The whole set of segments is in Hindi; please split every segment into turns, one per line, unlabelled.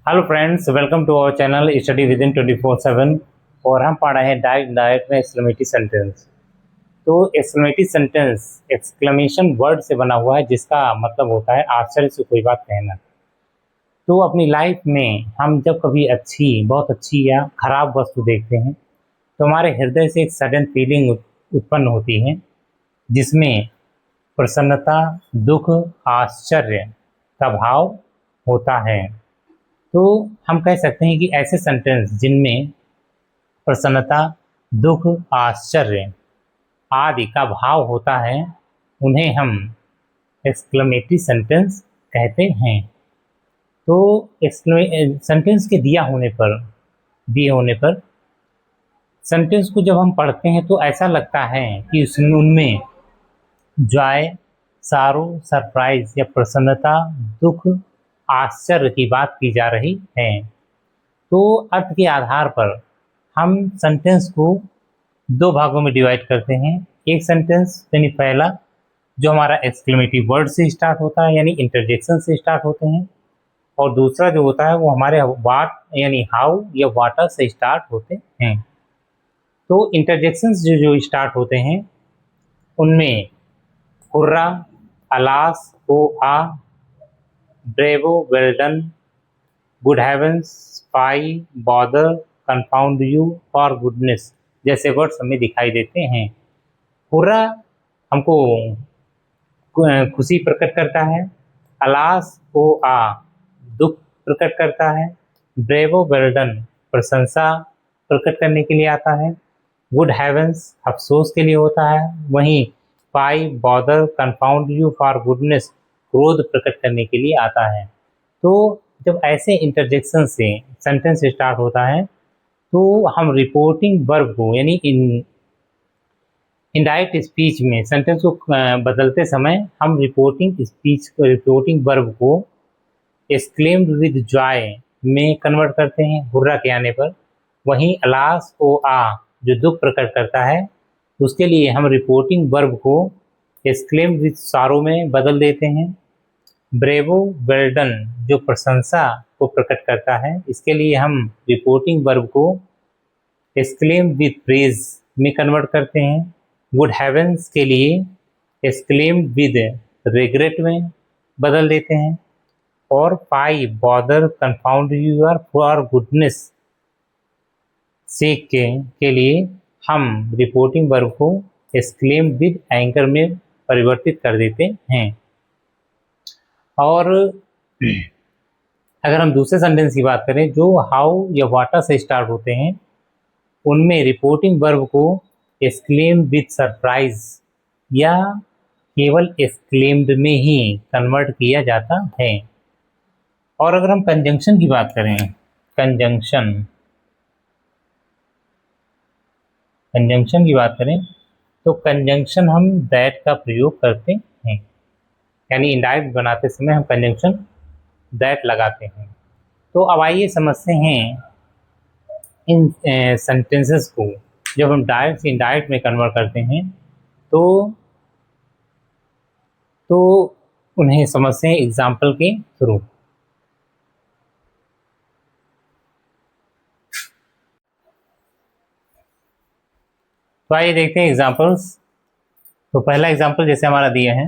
Hello friends, welcome to our channel study with in 24/7। और हम पढ़ रहे हैं डायरेक्ट में एक्सक्लेमेटरी सेंटेंस। तो एक्सक्लेमेटरी सेंटेंस एक्सक्लेमेशन वर्ड से बना हुआ है, जिसका मतलब होता है आश्चर्य से कोई बात कहना। तो अपनी लाइफ में हम जब कभी बहुत अच्छी या खराब वस्तु देखते हैं तो हमारे हृदय से एक सडन फीलिंग उत्पन्न होती है, जिसमें प्रसन्नता, दुख, आश्चर्य का भाव होता है। तो हम कह सकते हैं कि ऐसे सेंटेंस जिनमें प्रसन्नता, दुख, आश्चर्य आदि का भाव होता है, उन्हें हम एक्सक्लेमेटरी सेंटेंस कहते हैं। तो सेंटेंस के दिए होने पर सेंटेंस को जब हम पढ़ते हैं तो ऐसा लगता है कि उनमें जॉय, सारो, सरप्राइज या प्रसन्नता, दुख, आश्चर्य की बात की जा रही है। तो अर्थ के आधार पर हम सेंटेंस को दो भागों में डिवाइड करते हैं। एक सेंटेंस यानी पहला जो हमारा एक्सक्लेमेटिव वर्ड से स्टार्ट होता है, यानी इंटरजेक्शन से स्टार्ट होते हैं, और दूसरा जो होता है वो हमारे वाट यानी हाउ या वाटर से स्टार्ट होते हैं। तो इंटरजेक्शंस जो स्टार्ट होते हैं उनमें hurrah, alas, oh ah, bravo, well done, good heavens, spy, bother, confound you, for goodness जैसे वर्ड्स हमें दिखाई देते हैं। हुर्रा हमको खुशी प्रकट करता है, अलास, ओ आ, दुख प्रकट करता है, ब्रेवो, वेल डन प्रशंसा प्रकट करने के लिए आता है, गुड हेवंस अफसोस के लिए होता है, वहीं pie, bother, confound you, for goodness क्रोध प्रकट करने के लिए आता है। तो जब ऐसे इंटरजेक्शन से सेंटेंस स्टार्ट होता है तो हम रिपोर्टिंग वर्ब को यानी इनडायरेक्ट स्पीच में सेंटेंस को बदलते समय हम रिपोर्टिंग वर्ब को एक्सक्लेम्ड विद जॉय में कन्वर्ट करते हैं हुर्रा के आने पर। वहीं अलास, ओ आ जो दुख प्रकट करता है, उसके लिए हम रिपोर्टिंग वर्ब को एक्सक्लेम्ड विद सारो में बदल देते हैं। ब्रेवो, वेल डन जो प्रशंसा को प्रकट करता है, इसके लिए हम रिपोर्टिंग वर्ब को एक्सक्लेम विद प्रेज में कन्वर्ट करते हैं। गुड हेवंस के लिए एक्सक्लेम विद रिग्रेट में बदल देते हैं। और पाई, बॉदर, कंफाउंड यू और फॉर गुडनेस सेक के लिए हम रिपोर्टिंग वर्ब को एक्सक्लेम विद एंकर में परिवर्तित कर देते हैं। और अगर हम दूसरे सेंटेंस की बात करें जो हाउ या वाटर से स्टार्ट होते हैं, उनमें रिपोर्टिंग वर्ब को एक्सक्लेम विद सरप्राइज या केवल एक्सक्लेम्ड में ही कन्वर्ट किया जाता है। और अगर हम कंजंक्शन की बात करें, कंजंक्शन की बात करें तो कंजंक्शन हम दैट का प्रयोग करते हैं, यानी इनडायरेक्ट बनाते समय हम कंजंक्शन दैट लगाते हैं। तो अब आइए समझते हैं इन सेंटेंसेस को जब हम डायरेक्ट से इनडायरेक्ट में कन्वर्ट करते हैं तो उन्हें समझते हैं एग्जाम्पल के थ्रू। तो आइए देखते हैं एग्जाम्पल्स। तो पहला एग्जाम्पल जैसे हमारा दिया है,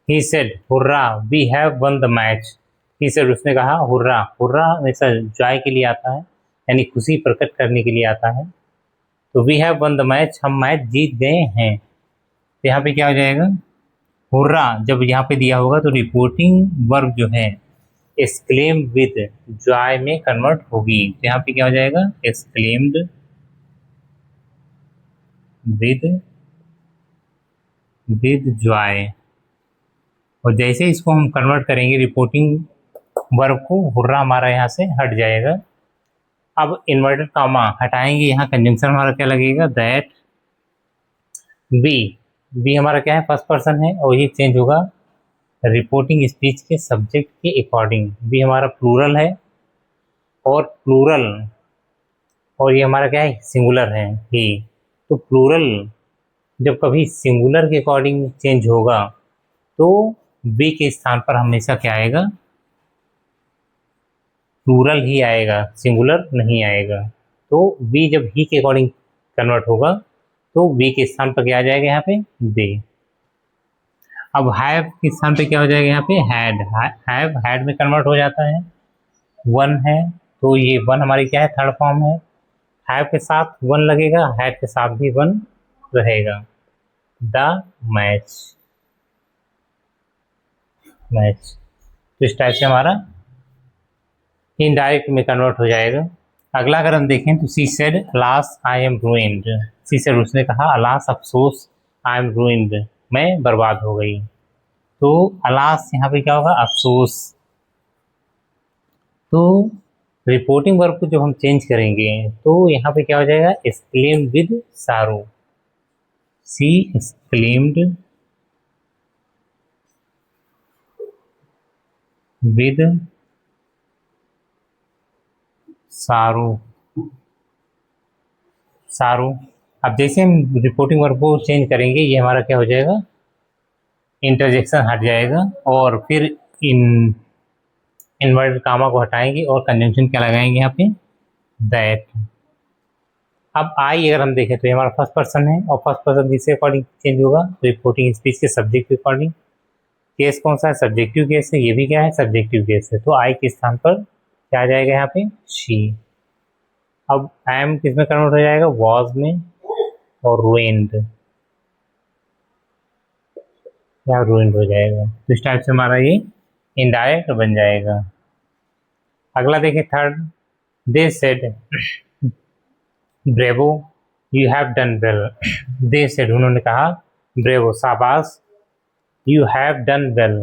he said hurrah we have won the match. He said उसने कहा, हुर्रा, हुर्रा हमेशा जॉय के लिए आता है, यानी खुशी प्रकट करने के लिए आता है। तो we have won the match, हम मैच जीत गए हैं। तो यहाँ पे क्या हो जाएगा, हुर्रा जब यहाँ पे दिया होगा तो रिपोर्टिंग वर्ब जो है एक्सक्लेम विद जॉय में कन्वर्ट होगी। तो यहाँ पे क्या हो जाएगा, एक्सक्लेम्ड विद जॉय। और जैसे इसको हम कन्वर्ट करेंगे रिपोर्टिंग वर्ब को, हुर्रा हमारा यहाँ से हट जाएगा। अब इन्वर्टेड कॉमा हटाएंगे, यहाँ कंजंक्शन हमारा क्या लगेगा, दैट बी हमारा क्या है, फर्स्ट पर्सन है और ये चेंज होगा रिपोर्टिंग स्पीच के सब्जेक्ट के अकॉर्डिंग। बी हमारा प्लूरल है और ये हमारा क्या है, सिंगुलर है ही। तो प्लूरल जब कभी सिंगुलर के अकॉर्डिंग चेंज होगा तो बी के स्थान पर हमेशा क्या आएगा, प्लूरल ही आएगा, सिंगुलर नहीं आएगा। तो वी जब ही के अकॉर्डिंग कन्वर्ट होगा तो वी के स्थान पर क्या आ जाएगा यहाँ पे, दे। अब हैव के स्थान पे क्या हो जाएगा यहाँ पे, हैड। हैव हैड में कन्वर्ट हो जाता है, वन है तो ये वन हमारी क्या है, थर्ड फॉर्म है। हैव के साथ वन लगेगा, हैड के साथ भी वन रहेगा। The match, match. तो इस टाइप से हमारा इनडायरेक्ट में कन्वर्ट हो जाएगा। अगला अगर हम देखें तो she said alas I am ruined. She said, उसने कहा, अलास अफसोस, आई एम रूइंड, मैं बर्बाद हो गई। तो अलास यहाँ पे क्या होगा, अफसोस। तो रिपोर्टिंग वर्ब को जब हम चेंज करेंगे तो यहाँ पे क्या हो जाएगा, एक्सक्लेम्ड विद सारो। सी एक्सक्लेम्ड विद सारो, सारो। अब जैसे हम रिपोर्टिंग वर्ब को चेंज करेंगे ये हमारा क्या हो जाएगा, इंटरजेक्शन हट जाएगा और फिर इन इन्वर्टेड कामा को हटाएंगे और कंजंक्शन क्या लगाएंगे यहाँ पे, दैट। अब आई अगर हम देखें तो ये हमारा फर्स्ट पर्सन है और फर्स्ट पर्सन जिसके अकॉर्डिंग चेंज होगा, रिपोर्टिंग स्पीच के सब्जेक्ट के अकॉर्डिंग। केस कौन सा है, सब्जेक्टिव केस है, ये भी क्या है, सब्जेक्टिव केस है। तो आई के स्थान पर क्या आ जाएगा यहाँ पे, शी। अब एम किस में कन्वर्ट हो जाएगा, वॉज में और रुइंड, या रुइंड हो जाएगा। तो इस टाइप से हमारा ये इनडायरेक्ट बन जाएगा। अगला देखिए third, they said bravo you have done well. They said, उन्होंने कहा, ब्रेवो शाबाश, यू हैव डन वेल,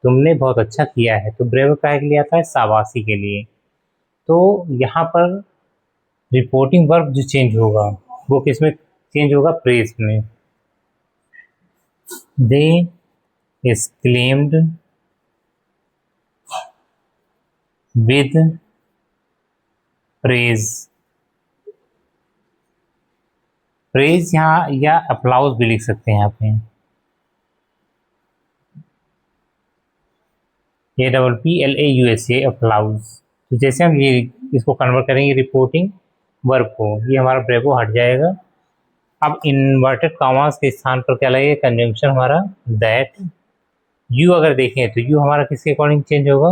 तुमने बहुत अच्छा किया है। तो ब्रेवो क्या के लिए आता है, शाबाशी के लिए। तो यहाँ पर रिपोर्टिंग वर्ब जो चेंज होगा वो किस में चेंज होगा, प्रेज में। दे एक्सक्लेम्ड विद प्रेज। प्रेज यहाँ या अप्लाउज भी लिख सकते हैं यहाँ पे, APPLAUS, अप्लाउज। तो जैसे हम ये इसको कन्वर्ट करेंगे रिपोर्टिंग वर्ब को, ये हमारा ब्रेवो हट जाएगा। अब इन्वर्टेड कॉमास के स्थान पर क्या लगेगा, कंजंक्शन हमारा दैट। यू अगर देखें तो यू हमारा किसके अकॉर्डिंग चेंज होगा,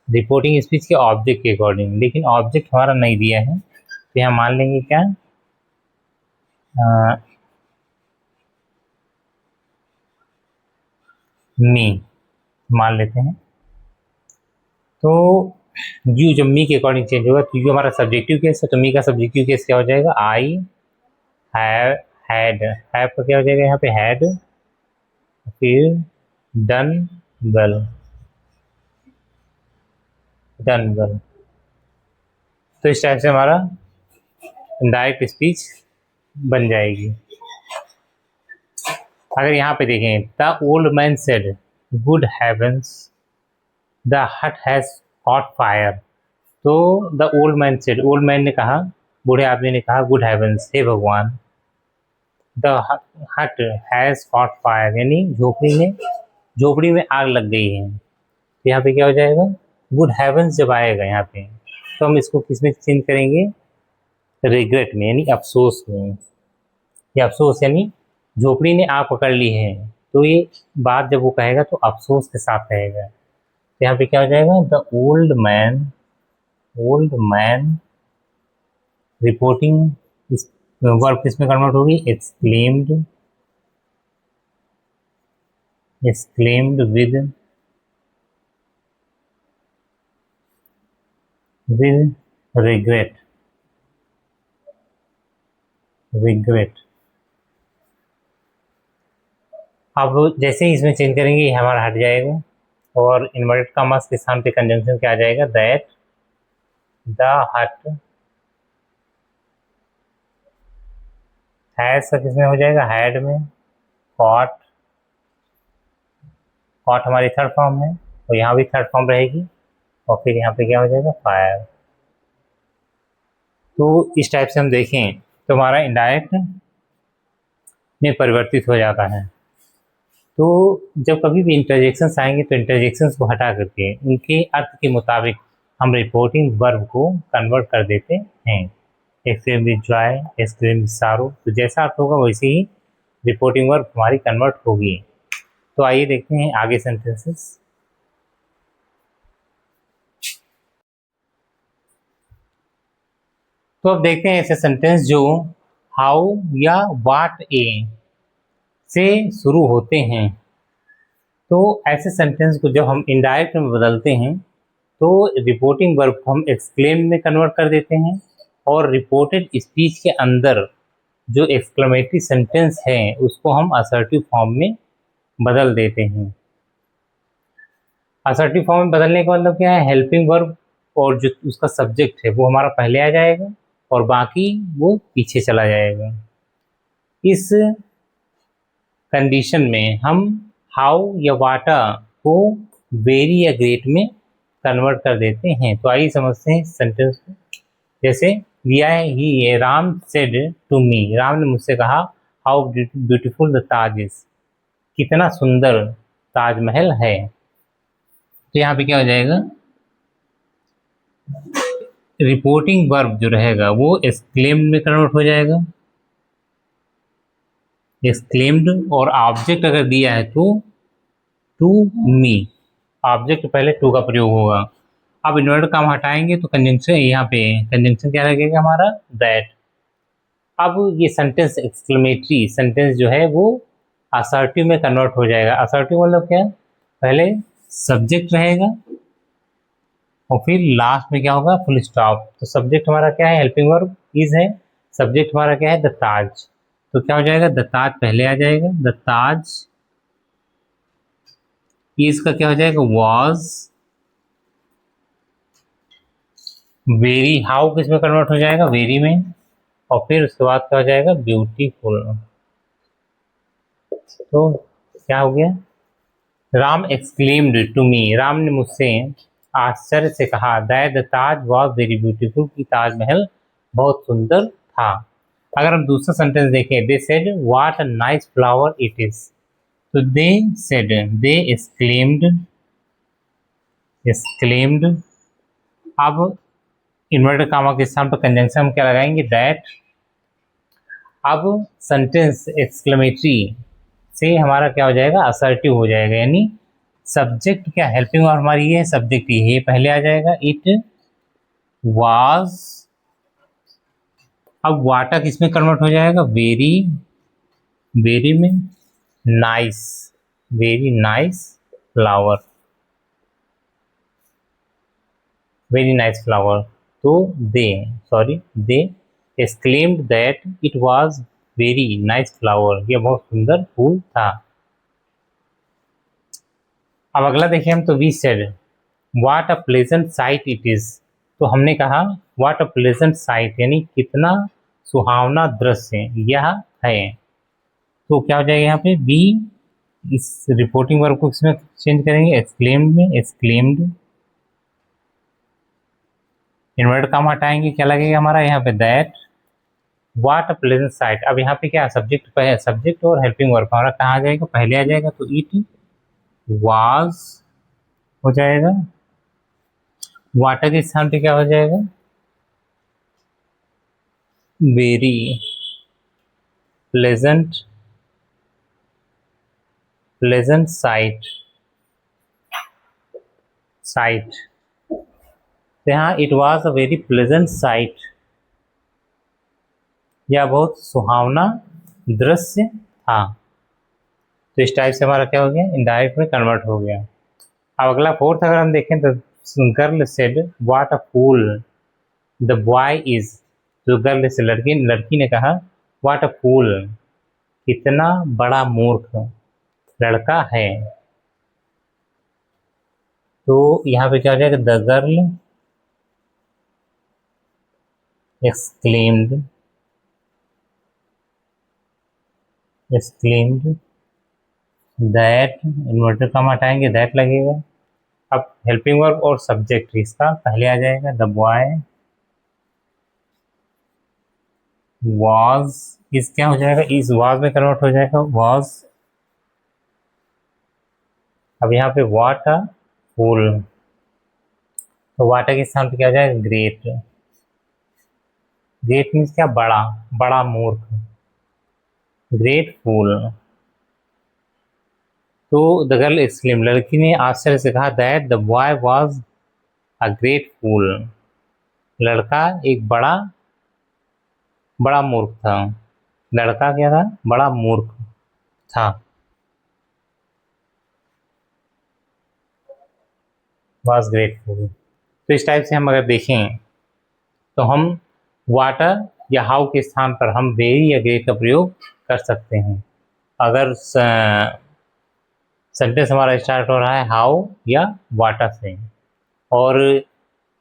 रिपोर्टिंग स्पीच के ऑब्जेक्ट के अकॉर्डिंग, लेकिन ऑब्जेक्ट हमारा नहीं दिया है तो यहाँ मान लेंगे क्या, मी मान लेते हैं। तो यू जब मी के अकॉर्डिंग चेंज होगा तो यू हमारा सब्जेक्टिव केस है, तो मी का सब्जेक्टिव केस क्या हो जाएगा, आई हैव हैड। हैव का क्या हो जाएगा यहाँ पे, हैड, फिर डन वेल, डन वेल। तो इस टाइप से हमारा डायरेक्ट स्पीच बन जाएगी। अगर यहाँ पे देखें, the old man said good heavens the hut has caught fire. तो the old man said, old man ने कहा, बूढ़े आदमी ने कहा, गुड हेवंस, हे भगवान, the hut has caught fire, यानी झोपड़ी में आग लग गई है। तो यहाँ पे क्या हो जाएगा, गुड हेवंस जब आएगा यहाँ पे तो हम इसको किस में चेंज करेंगे, रिग्रेट में, यानी अफसोस में। या अफसोस यानी झोपड़ी ने आग पकड़ ली है, तो ये बात जब वो कहेगा तो अफसोस के साथ कहेगा। तो यहाँ पे क्या हो जाएगा, the old man reporting verb किस में कन्वर्ट होगी, एक्सक्लेम्ड विद रिग्रेट। अब जैसे ही इसमें चेंज करेंगे ये हमारा हट जाएगा और इन्वर्टेड कॉमास के स्थान पे कंजंक्शन क्या आ जाएगा, दैट द हट हैज किस में हो जाएगा, हैड में, कॉट हमारी थर्ड फॉर्म है और यहाँ भी थर्ड फॉर्म रहेगी और फिर यहाँ पे क्या हो जाएगा, फायर। तो इस टाइप से हम देखें तो हमारा इनडायरेक्ट में परिवर्तित हो जाता है। तो जब कभी भी इंटरजेक्शंस आएंगे तो इंटरजेक्शंस को हटा करके उनके अर्थ के मुताबिक हम रिपोर्टिंग वर्ब को कन्वर्ट कर देते हैं। Exclaim with Joy, exclaim with सारो, तो जैसा अर्थ होगा वैसे ही रिपोर्टिंग वर्ब हमारी कन्वर्ट होगी। तो आइए देखते हैं आगे सेंटेंसेस। तो अब देखते हैं ऐसे सेंटेंस जो हाउ या वाट ए से शुरू होते हैं। तो ऐसे सेंटेंस को जब हम इनडायरेक्ट में बदलते हैं तो रिपोर्टिंग वर्ब को हम एक्सक्लेम में कन्वर्ट कर देते हैं, और रिपोर्टेड स्पीच के अंदर जो एक्सक्लेमेटरी सेंटेंस है उसको हम असर्टिव फॉर्म में बदल देते हैं। असर्टिव फॉर्म में बदलने का मतलब क्या है, हेल्पिंग वर्ब और जो उसका सब्जेक्ट है वो हमारा पहले आ जाएगा और बाकी वो पीछे चला जाएगा। इस कंडीशन में हम हाउ या वाटा को वेरी या ग्रेट में कन्वर्ट कर देते हैं। तो आइए समझते हैं सेंटेंस को। जैसे दिया है ही Ram said to me, Ram ने मुझसे कहा how beautiful the Taj is, कितना सुंदर ताजमहल है। तो यहाँ पे क्या हो जाएगा, रिपोर्टिंग वर्ब जो रहेगा वो एक्सक्लेम्ड में कन्वर्ट हो जाएगा, एक्सक्लेम्ड, और ऑब्जेक्ट अगर दिया है तो टू मी, ऑब्जेक्ट पहले टू का प्रयोग होगा। अब इन्वर्टेड कॉमा हटाएंगे तो कंजंक्शन, यहाँ पे कंजंक्शन क्या लगेगा हमारा, दैट। अब ये सेंटेंस एक्सक्लेमेटरी सेंटेंस जो है वो असर्टिव में कन्वर्ट हो जाएगा। असर्टिव मतलब क्या, पहले सब्जेक्ट रहेगा और फिर लास्ट में क्या होगा, फुल स्टॉप। तो सब्जेक्ट हमारा क्या है, हेल्पिंग वर्ब इज है, सब्जेक्ट हमारा क्या है, द ताज। तो क्या हो जाएगा, द ताज पहले आ जाएगा, द ताज इज का क्या हो जाएगा, वॉज, वेरी, हाउ किस में कन्वर्ट हो जाएगा, वेरी में, और फिर उसके बाद क्या हो जाएगा, ब्यूटीफुल। तो क्या हो गया, Ram exclaimed to me, Ram ने मुझसे आश्चर्य से कहा, that the Taj was very beautiful, कि ताजमहल बहुत सुंदर था। अगर हम दूसरा सेंटेंस देखें, they said what a nice flower it is, तो दे सेड, दे एक्सक्लेम्ड। अब इन्वर्टेड कॉमा के स्थान पर कंजंक्शन हम क्या लगाएंगे, दैट। अब सेंटेंस एक्सक्लेमेटरी से हमारा क्या हो जाएगा, असर्टिव हो जाएगा, यानी सब्जेक्ट क्या, हेल्पिंग वर्ब हमारी ये है, सब्जेक्ट ये पहले आ जाएगा, इट वाज। अब वाटा किस में कन्वर्ट हो जाएगा, वेरी, वेरी में, nice, very nice flower, very nice flower. तो they exclaimed that it was very nice flower, यह बहुत सुंदर फूल था। अब अगला देखिए हम, तो we said what a pleasant sight it is, तो हमने कहा व्हाट अ प्लेजेंट साइट, यानी कितना सुहावना दृश्य यह है। तो क्या हो जाएगा यहाँ पे, बी, इस रिपोर्टिंग वर्ब को इसमें चेंज करेंगे, एक्सक्लेम्ड में, एक्सक्लेम्ड, इन्वर्टेड कॉमा हटाएंगे, क्या लगेगा हमारा यहाँ पे, that what a pleasant site. अब यहाँ पे क्या सब्जेक्ट पे, सब्जेक्ट और हेल्पिंग वर्ब हमारा कहाँ आ जाएगा, पहले आ जाएगा, तो इट वाज हो जाएगा, वाटर के स्थान पे क्या हो जाएगा, very pleasant, pleasant site, site. तो यहाँ it was a very pleasant site, यह बहुत सुहावना दृश्य था। तो इस टाइप से हमारा क्या हो गया, इनडायरेक्ट में कन्वर्ट हो गया। अब अगला फोर्थ अगर हम देखें तो girl said what a fool the boy is, जो गर्ल से लड़की ने कहा व्हाट अ फूल, कितना बड़ा मूर्ख लड़का है। तो यहाँ पे क्या हो जाएगा, the girl exclaimed, that, inverted comma हटाएंगे, दैट लगेगा। अब हेल्पिंग वर्ब और सब्जेक्ट इसका पहले आ जाएगा, द बॉय वाज, इस क्या हो जाएगा, इस वाज में कन्वर्ट हो जाएगा, वाज। अब यहाँ पे व्हाट अ फूल, तो वाटर के स्थान पर क्या हो जाएगा, ग्रेट। ग्रेट मीन्स क्या, बड़ा, बड़ा मूर्ख। ग्रेटफुल। तो द गर्ल एक्सक्लेम, लड़की ने आश्चर्य से कहा, that the boy was a great fool, लड़का एक बड़ा बड़ा मूर्ख था। लड़का क्या था, बड़ा मूर्ख था। Was grateful. तो इस टाइप से हम अगर देखें तो हम वाटर या हाउ के स्थान पर हम वेरी या ग्रेट का प्रयोग कर सकते हैं। अगर सेंटेंस हमारा स्टार्ट हो रहा है हाउ या वाटर से, और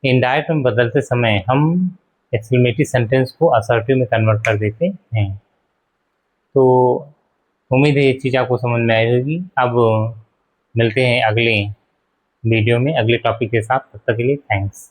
इनडायरेक्ट में बदलते समय हम एक्सक्लेमेटरी सेंटेंस को असर्टिव में कन्वर्ट कर देते हैं। तो उम्मीद है ये चीज़ आपको समझ में आई होगी। अब मिलते हैं अगले वीडियो में अगले टॉपिक के साथ, तब तक के लिए थैंक्स।